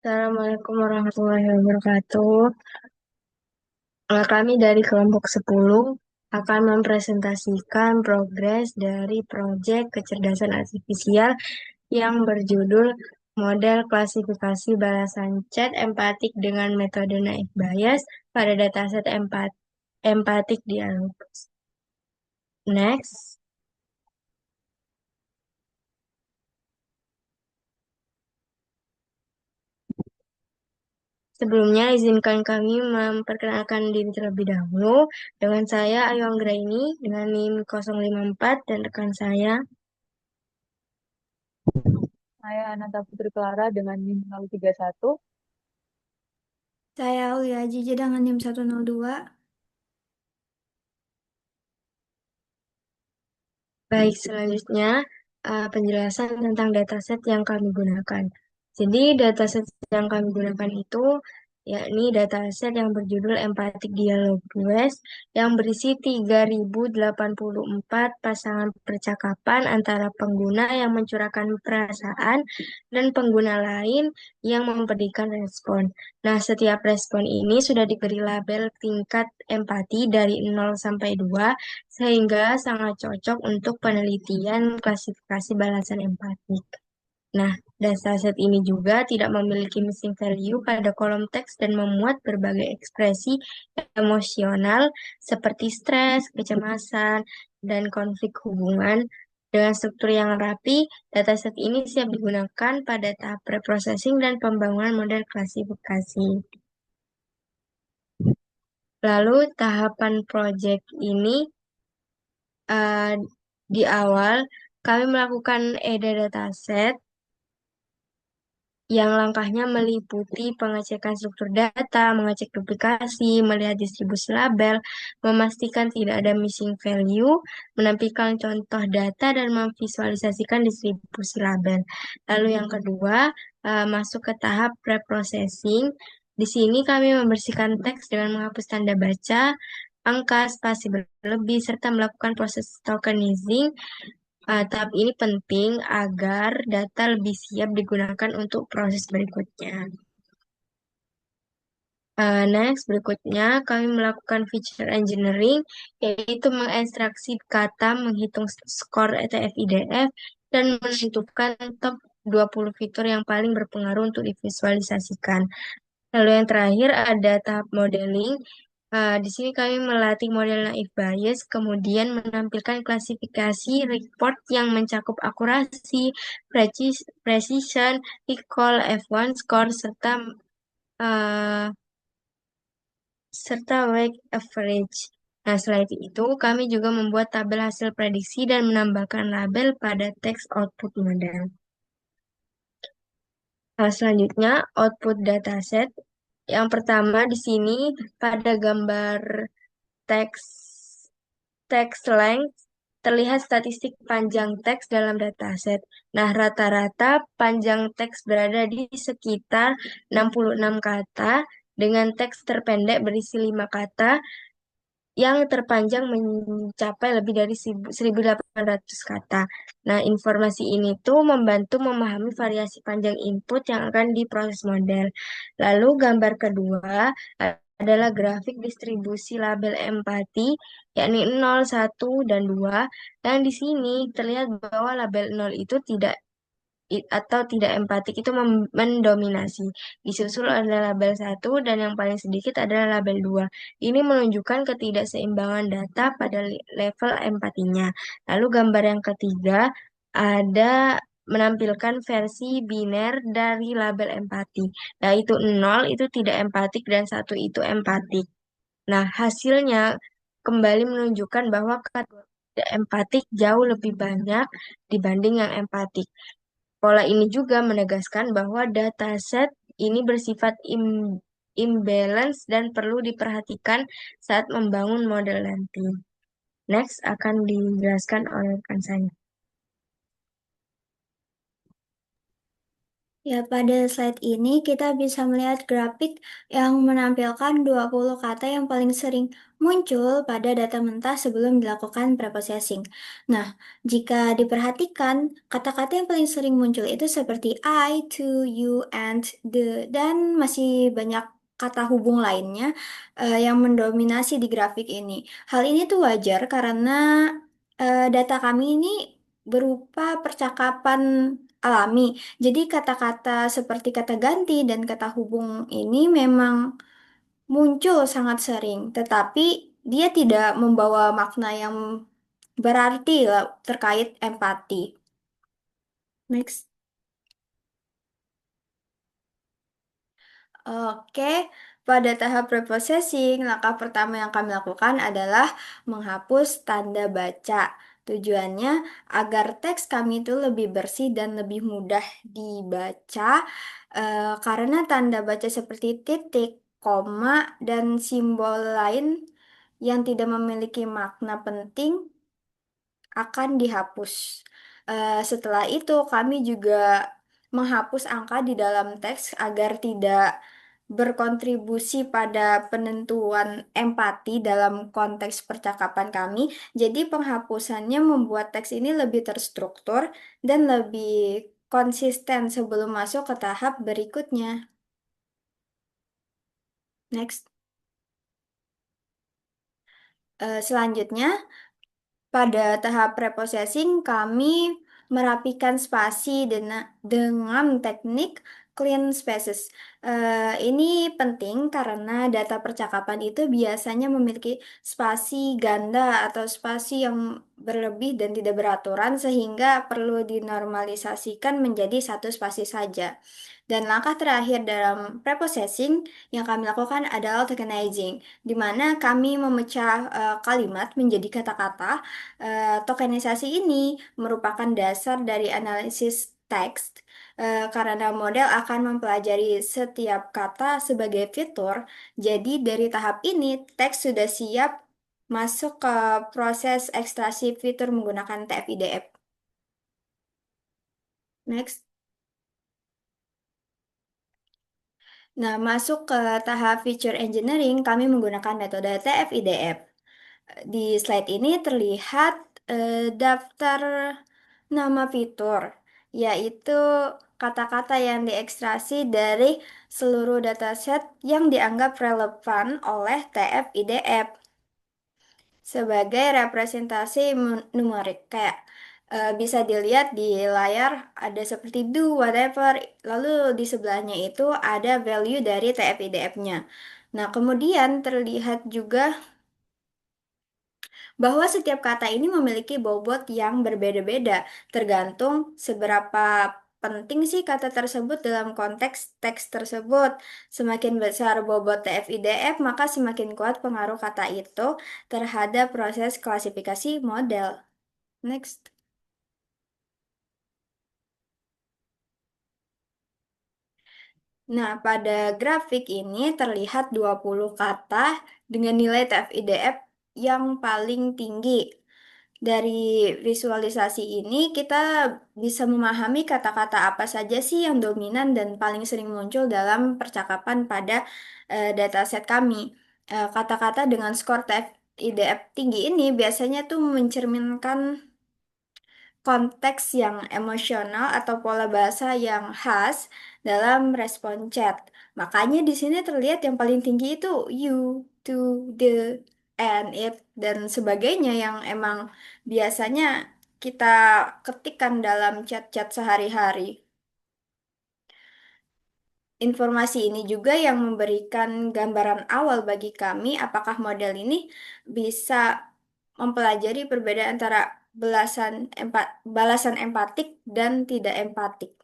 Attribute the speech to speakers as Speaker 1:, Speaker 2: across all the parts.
Speaker 1: Assalamualaikum warahmatullahi wabarakatuh. Kami dari kelompok 10 akan mempresentasikan progres dari proyek kecerdasan artifisial yang berjudul Model Klasifikasi Balasan Chat Empatik dengan Metode Naïve Bayes pada Dataset Empatik Dialog. Next. Sebelumnya, izinkan kami memperkenalkan diri terlebih dahulu. Dengan saya, Ayu Anggraini, dengan NIM 054, dan rekan saya.
Speaker 2: Saya Ananta Putri Clara dengan NIM 031.
Speaker 3: Saya Aulia Jiji dengan NIM 102.
Speaker 1: Baik, selanjutnya penjelasan tentang dataset yang kami gunakan. Jadi, dataset yang kami gunakan itu yakni dataset yang berjudul Empathic Dialogue Quest yang berisi 3084 pasangan percakapan antara pengguna yang mencurahkan perasaan dan pengguna lain yang memberikan respon. Nah, setiap respon ini sudah diberi label tingkat empati dari 0 sampai 2 sehingga sangat cocok untuk penelitian klasifikasi balasan empatik. Nah, dataset ini juga tidak memiliki missing value pada kolom teks dan memuat berbagai ekspresi emosional seperti stres, kecemasan, dan konflik hubungan. Dengan struktur yang rapi, dataset ini siap digunakan pada tahap preprocessing dan pembangunan model klasifikasi. Lalu, tahapan proyek ini eh, di awal kami melakukan EDA dataset yang langkahnya meliputi pengecekan struktur data, mengecek duplikasi, melihat distribusi label, memastikan tidak ada missing value, menampilkan contoh data, dan memvisualisasikan distribusi label. Lalu yang kedua, masuk ke tahap preprocessing. Di sini kami membersihkan teks dengan menghapus tanda baca, angka, spasi berlebih, serta melakukan proses tokenizing. Tahap ini penting agar data lebih siap digunakan untuk proses berikutnya. Next, berikutnya kami melakukan feature engineering, yaitu mengekstraksi kata, menghitung skor ETF-IDF, dan menentukan top 20 fitur yang paling berpengaruh untuk divisualisasikan. Lalu yang terakhir ada tahap modeling. Di sini kami melatih model Naïve Bayes, kemudian menampilkan klasifikasi report yang mencakup akurasi, precision, recall, F1 score, uh, serta weight average. Nah, selain itu, kami juga membuat tabel hasil prediksi dan menambahkan label pada teks output model. Selanjutnya, output dataset. Yang pertama di sini pada gambar teks teks length terlihat statistik panjang teks dalam dataset. Nah, rata-rata panjang teks berada di sekitar 66 kata dengan teks terpendek berisi 5 kata yang terpanjang mencapai lebih dari 1.800 kata. Nah, informasi ini tuh membantu memahami variasi panjang input yang akan diproses model. Lalu gambar kedua adalah grafik distribusi label empati, yakni 0, 1, dan 2. Dan di sini terlihat bahwa label 0 itu atau tidak empatik itu mendominasi. Disusul adalah label 1 dan yang paling sedikit adalah label 2. Ini menunjukkan ketidakseimbangan data pada level empatinya. Lalu gambar yang ketiga ada menampilkan versi biner dari label empati, yaitu 0 itu tidak empatik dan 1 itu empatik. Nah, hasilnya kembali menunjukkan bahwa kategori tidak empatik jauh lebih banyak dibanding yang empatik. Pola ini juga menegaskan bahwa dataset ini bersifat imbalance dan perlu diperhatikan saat membangun model nanti. Next akan dijelaskan oleh rekan saya.
Speaker 3: Ya, pada slide ini kita bisa melihat grafik yang menampilkan 20 kata yang paling sering muncul pada data mentah sebelum dilakukan preprocessing. Nah, jika diperhatikan, kata-kata yang paling sering muncul itu seperti I, to, you, and, the, dan masih banyak kata hubung lainnya yang mendominasi di grafik ini. Hal ini tuh wajar karena data kami ini berupa percakapan alami. Jadi kata-kata seperti kata ganti dan kata hubung ini memang muncul sangat sering, tetapi dia tidak membawa makna yang berarti lah terkait empati. Next. Oke, pada tahap preprocessing, langkah pertama yang kami lakukan adalah menghapus tanda baca. Tujuannya agar teks kami itu lebih bersih dan lebih mudah dibaca, karena tanda baca seperti titik, koma, dan simbol lain yang tidak memiliki makna penting akan dihapus. Setelah itu, kami juga menghapus angka di dalam teks agar tidak berkontribusi pada penentuan empati dalam konteks percakapan kami. Jadi, penghapusannya membuat teks ini lebih terstruktur dan lebih konsisten sebelum masuk ke tahap berikutnya. Next. Selanjutnya, pada tahap preprocessing, kami merapikan spasi dengan teknik clean spaces. Ini penting karena data percakapan itu biasanya memiliki spasi ganda atau spasi yang berlebih dan tidak beraturan sehingga perlu dinormalisasikan menjadi satu spasi saja. Dan langkah terakhir dalam preprocessing yang kami lakukan adalah tokenizing, di mana kami memecah kalimat menjadi kata-kata. Tokenisasi ini merupakan dasar dari analisis teks, karena model akan mempelajari setiap kata sebagai fitur. Jadi dari tahap ini teks sudah siap masuk ke proses ekstraksi fitur menggunakan TF-IDF. Next. Nah, masuk ke tahap feature engineering, kami menggunakan metode TF-IDF. Di slide ini terlihat daftar nama fitur, yaitu kata-kata yang diekstraksi dari seluruh dataset yang dianggap relevan oleh TF-IDF sebagai representasi numerik. Kayak bisa dilihat di layar ada seperti do, whatever, lalu di sebelahnya itu ada value dari TF-IDF-nya. Nah, kemudian terlihat juga bahwa setiap kata ini memiliki bobot yang berbeda-beda, tergantung seberapa penting sih kata tersebut dalam konteks teks tersebut. Semakin besar bobot TF-IDF, maka semakin kuat pengaruh kata itu terhadap proses klasifikasi model. Next. Nah, pada grafik ini terlihat 20 kata dengan nilai TF-IDF yang paling tinggi. Dari visualisasi ini, kita bisa memahami kata-kata apa saja sih yang dominan dan paling sering muncul dalam percakapan pada dataset kami. Kata-kata dengan skor TF-IDF tinggi ini biasanya tuh mencerminkan konteks yang emosional atau pola bahasa yang khas dalam respon chat. Makanya di sini terlihat yang paling tinggi itu you, to, the, and it, dan sebagainya yang emang biasanya kita ketikkan dalam chat-chat sehari-hari. Informasi ini juga yang memberikan gambaran awal bagi kami apakah model ini bisa mempelajari perbedaan antara balasan empatik dan tidak empatik.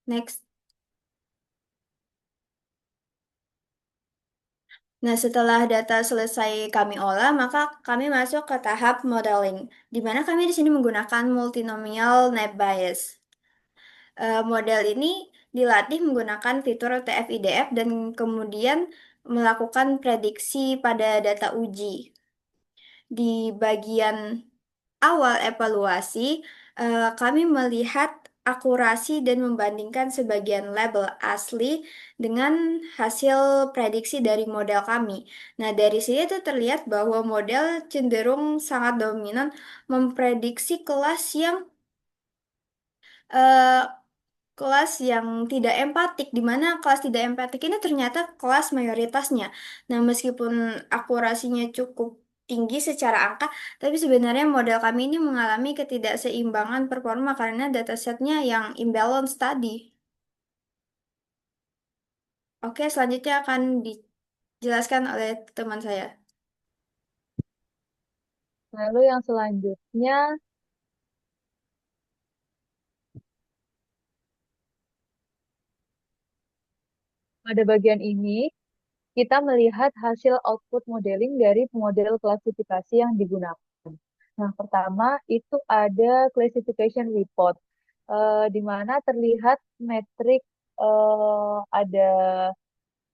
Speaker 3: Next. Nah, setelah data selesai kami olah, maka kami masuk ke tahap modeling, di mana kami di sini menggunakan multinomial net bias. Model ini dilatih menggunakan fitur TF-IDF dan kemudian melakukan prediksi pada data uji. Di bagian awal evaluasi, kami melihat akurasi dan membandingkan sebagian label asli dengan hasil prediksi dari model kami. Nah, dari sini itu terlihat bahwa model cenderung sangat dominan memprediksi eh, kelas yang tidak empatik, di mana kelas tidak empatik ini ternyata kelas mayoritasnya. Nah, meskipun akurasinya cukup tinggi secara angka, tapi sebenarnya model kami ini mengalami ketidakseimbangan performa karena datasetnya yang imbalance tadi. Oke, selanjutnya akan dijelaskan oleh teman saya.
Speaker 2: Lalu yang selanjutnya, pada bagian ini, kita melihat hasil output modeling dari model klasifikasi yang digunakan. Nah, pertama itu ada classification report, di mana terlihat metrik ada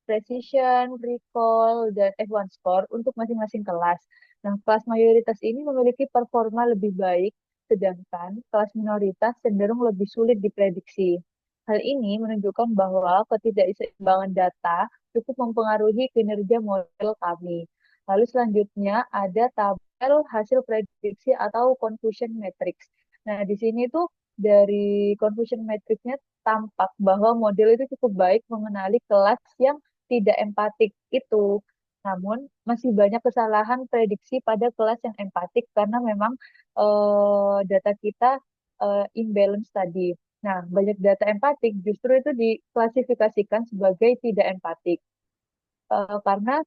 Speaker 2: precision, recall, dan F1 score untuk masing-masing kelas. Nah, kelas mayoritas ini memiliki performa lebih baik, sedangkan kelas minoritas cenderung lebih sulit diprediksi. Hal ini menunjukkan bahwa ketidakseimbangan data cukup mempengaruhi kinerja model kami. Lalu selanjutnya ada tabel hasil prediksi atau confusion matrix. Nah, di sini tuh dari confusion matrixnya tampak bahwa model itu cukup baik mengenali kelas yang tidak empatik itu. Namun masih banyak kesalahan prediksi pada kelas yang empatik karena memang data kita imbalance tadi. Nah, banyak data empatik justru itu diklasifikasikan sebagai tidak empatik. Karena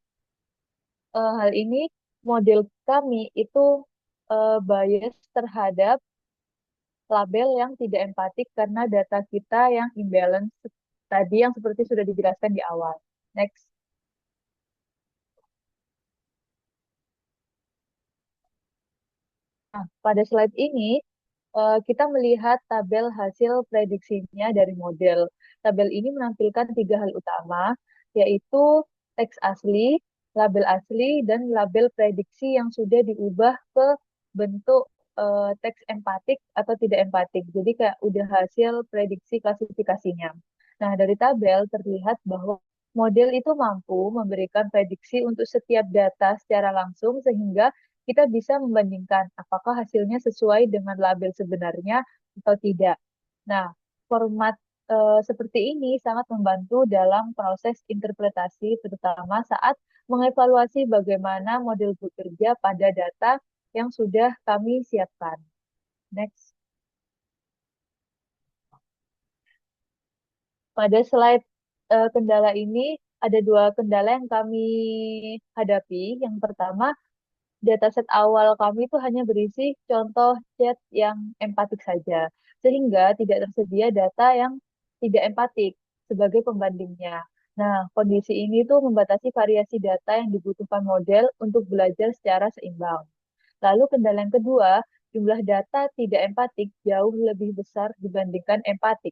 Speaker 2: hal ini model kami itu bias terhadap label yang tidak empatik karena data kita yang imbalance tadi yang seperti sudah dijelaskan di awal. Next. Nah, pada slide ini kita melihat tabel hasil prediksinya dari model. Tabel ini menampilkan tiga hal utama, yaitu teks asli, label asli, dan label prediksi yang sudah diubah ke bentuk teks empatik atau tidak empatik. Jadi kayak udah hasil prediksi klasifikasinya. Nah, dari tabel terlihat bahwa model itu mampu memberikan prediksi untuk setiap data secara langsung sehingga kita bisa membandingkan apakah hasilnya sesuai dengan label sebenarnya atau tidak. Nah, format seperti ini sangat membantu dalam proses interpretasi, terutama saat mengevaluasi bagaimana model bekerja pada data yang sudah kami siapkan. Next. Pada slide kendala ini, ada dua kendala yang kami hadapi. Yang pertama, dataset awal kami itu hanya berisi contoh chat yang empatik saja, sehingga tidak tersedia data yang tidak empatik sebagai pembandingnya. Nah, kondisi ini tuh membatasi variasi data yang dibutuhkan model untuk belajar secara seimbang. Lalu kendala yang kedua, jumlah data tidak empatik jauh lebih besar dibandingkan empatik,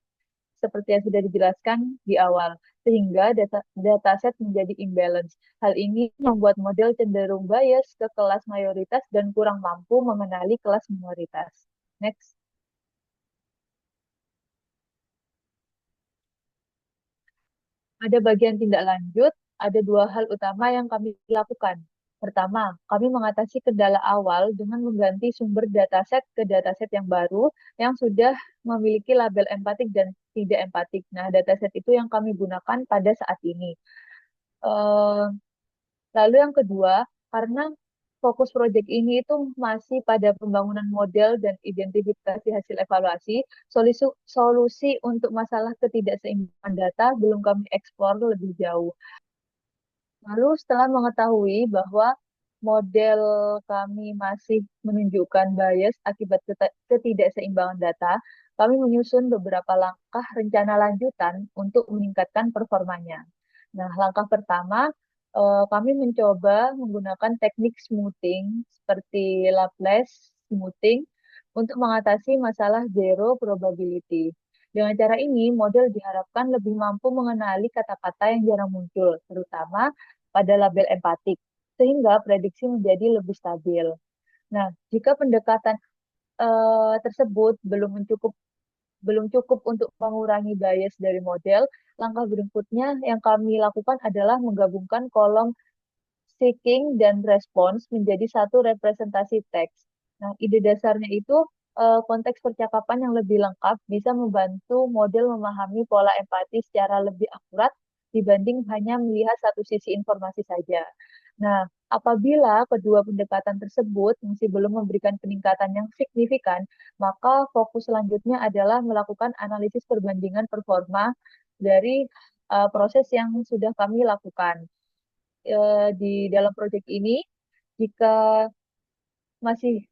Speaker 2: seperti yang sudah dijelaskan di awal, sehingga dataset menjadi imbalance. Hal ini membuat model cenderung bias ke kelas mayoritas dan kurang mampu mengenali kelas minoritas. Next. Ada bagian tindak lanjut, ada dua hal utama yang kami lakukan. Pertama, kami mengatasi kendala awal dengan mengganti sumber dataset ke dataset yang baru yang sudah memiliki label empatik dan tidak empatik. Nah, dataset itu yang kami gunakan pada saat ini. Eh, Lalu yang kedua, karena fokus proyek ini itu masih pada pembangunan model dan identifikasi hasil evaluasi, solusi untuk masalah ketidakseimbangan data belum kami eksplor lebih jauh. Lalu setelah mengetahui bahwa model kami masih menunjukkan bias akibat ketidakseimbangan data, kami menyusun beberapa langkah rencana lanjutan untuk meningkatkan performanya. Nah, langkah pertama, kami mencoba menggunakan teknik smoothing seperti Laplace smoothing untuk mengatasi masalah zero probability. Dengan cara ini, model diharapkan lebih mampu mengenali kata-kata yang jarang muncul, terutama pada label empatik, sehingga prediksi menjadi lebih stabil. Nah, jika pendekatan tersebut belum cukup untuk mengurangi bias dari model, langkah berikutnya yang kami lakukan adalah menggabungkan kolom seeking dan response menjadi satu representasi teks. Nah, ide dasarnya itu konteks percakapan yang lebih lengkap bisa membantu model memahami pola empati secara lebih akurat dibanding hanya melihat satu sisi informasi saja. Nah, apabila kedua pendekatan tersebut masih belum memberikan peningkatan yang signifikan, maka fokus selanjutnya adalah melakukan analisis perbandingan performa dari proses yang sudah kami lakukan di dalam proyek ini. Jika masih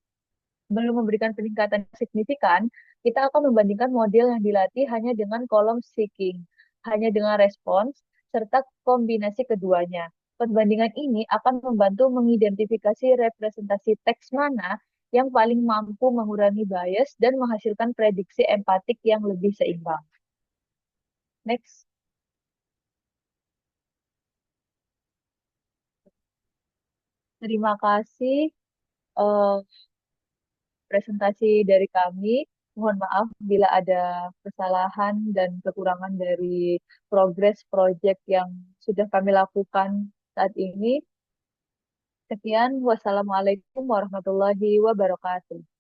Speaker 2: belum memberikan peningkatan yang signifikan, kita akan membandingkan model yang dilatih hanya dengan kolom seeking, hanya dengan respons, serta kombinasi keduanya. Perbandingan ini akan membantu mengidentifikasi representasi teks mana yang paling mampu mengurangi bias dan menghasilkan prediksi empatik yang lebih seimbang. Next. Terima kasih. eh, Presentasi dari kami. Mohon maaf bila ada kesalahan dan kekurangan dari progres proyek yang sudah kami lakukan saat ini. Sekian, wassalamualaikum warahmatullahi wabarakatuh.